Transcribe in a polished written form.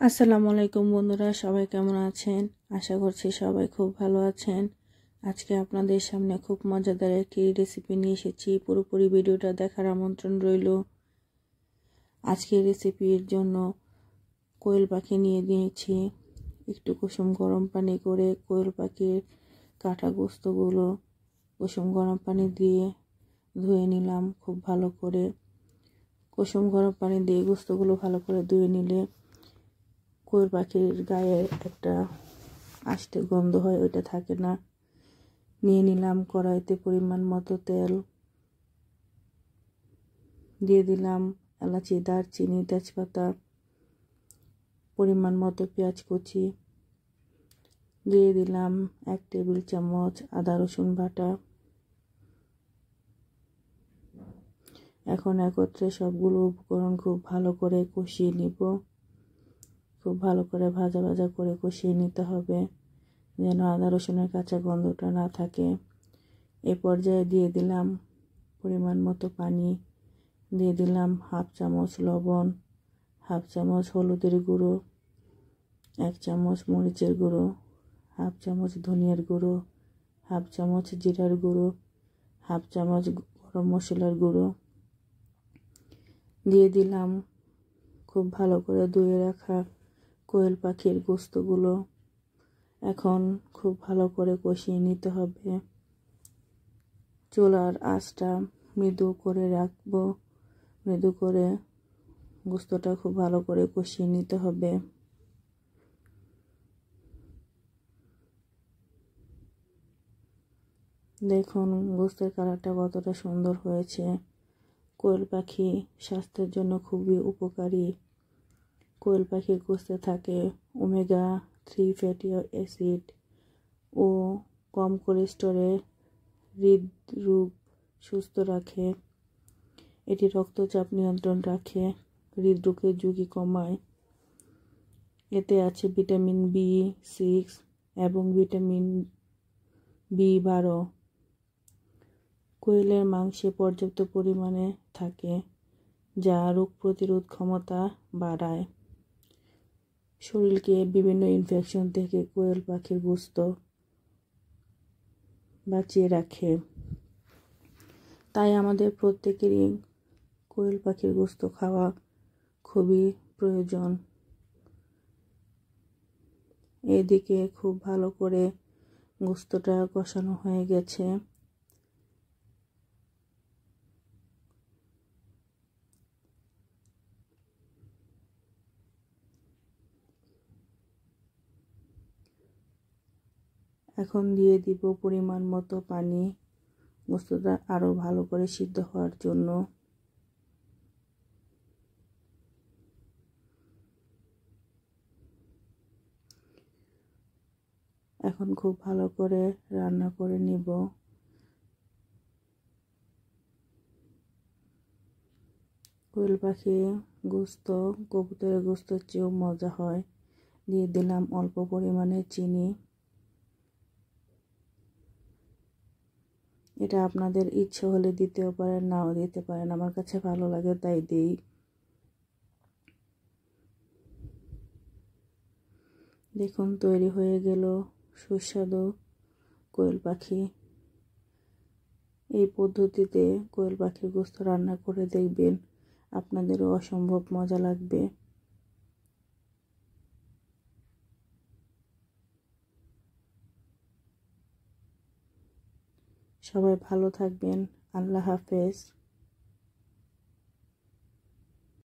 আসসালামু আলাইকুম বন্ধুরা, সবাই কেমন আছেন? আশা করছি সবাই খুব ভালো আছেন। আজকে আপনাদের সামনে খুব মজাদার একটি রেসিপি নিয়ে এসেছি। পুরোপুরি ভিডিওটা দেখার আমন্ত্রণ রইল। আজকের রেসিপির জন্য কোয়েল পাখি নিয়ে নিয়েছি। একটু কুসুম গরম পানি করে কোয়েল পাখির কাটা গোস্তগুলো কুসুম গরম পানি দিয়ে ধুয়ে নিলাম খুব ভালো করে। কুসুম গরম পানি দিয়ে গোস্তগুলো ভালো করে ধুয়ে নিলে কোয়েল পাখির গায়ে একটা আষ্টে গন্ধ হয়, ওইটা থাকে না। নিয়ে নিলাম কড়াইতে পরিমাণ মতো তেল, দিয়ে দিলাম এলাচি, দারচিনি, তেজপাতা, পরিমাণ মতো পেঁয়াজ কুচি, দিয়ে দিলাম 1 টেবিল চামচ আদা রসুন বাটা। এখন একত্রে সবগুলো উপকরণ খুব ভালো করে কষিয়ে নিব। খুব ভালো করে ভাজা ভাজা করে কষিয়ে নিতে হবে, যেন আদা রসুনের কাঁচা গন্ধটা না থাকে। এ পর্যায়ে দিয়ে দিলাম পরিমাণ মতো পানি, দিয়ে দিলাম 1/2 চামচ লবণ, 1/2 চামচ হলুদের গুঁড়ো, 1 চামচ মরিচের গুঁড়ো, 1/2 চামচ ধনিয়ার গুঁড়ো, 1/2 চামচ জিরার গুঁড়ো, 1/2 চামচ গরম মশলার গুঁড়ো। দিয়ে দিলাম খুব ভালো করে ধুয়ে রাখা কোয়েল পাখির গোস্তগুলো। এখন খুব ভালো করে কষিয়ে নিতে হবে। চুলার আঁচটা মৃদু করে রাখবো। মৃদু করে গোস্তটা খুব ভালো করে কষিয়ে নিতে হবে। দেখুন গোস্তের কালারটা কতটা সুন্দর হয়েছে। কোয়েল পাখি স্বাস্থ্যের জন্য খুবই উপকারী। কোয়েল পাখির গোস্তে থাকে ওমেগা-3 ফ্যাটি অ্যাসিড ও কম কোলেস্টেরল হৃদরোগ সুস্থ রাখে। এটি রক্তচাপ নিয়ন্ত্রণ রাখে, হৃদরোগের ঝুঁকি কমায়। এতে আছে ভিটামিন B6 এবং ভিটামিন B12। কোয়েলের মাংসে পর্যাপ্ত পরিমাণে থাকে, যা রোগ প্রতিরোধ ক্ষমতা বাড়ায়। শরীরকে বিভিন্ন ইনফেকশন থেকে কোয়েল পাখির গোস্ত বাঁচিয়ে রাখে। তাই আমাদের প্রত্যেকেরই কোয়েল পাখির গোস্ত খাওয়া খুবই প্রয়োজন। এদিকে খুব ভালো করে গোস্তটা কষানো হয়ে গেছে। এখন দিয়ে দিব পরিমাণ মতো পানি, গোস্তটা আরো ভালো করে সিদ্ধ হওয়ার জন্য। এখন খুব ভালো করে রান্না করে নিব। কোয়েল পাখি গোস্ত কবুতরের গোস্তের চেয়েও মজা হয়। দিয়ে দিলাম অল্প পরিমাণে চিনি। এটা আপনাদের ইচ্ছে হলে দিতেও পারেন, নাও দিতে পারেন। আমার কাছে ভালো লাগে তাই দিই। দেখুন তৈরি হয়ে গেল সুস্বাদু কোয়েল পাখি। এই পদ্ধতিতে কোয়েল পাখির গোস্ত রান্না করে দেখবেন, আপনাদেরও অসম্ভব মজা লাগবে। সবাই ভালো থাকবেন। আল্লাহ হাফেজ।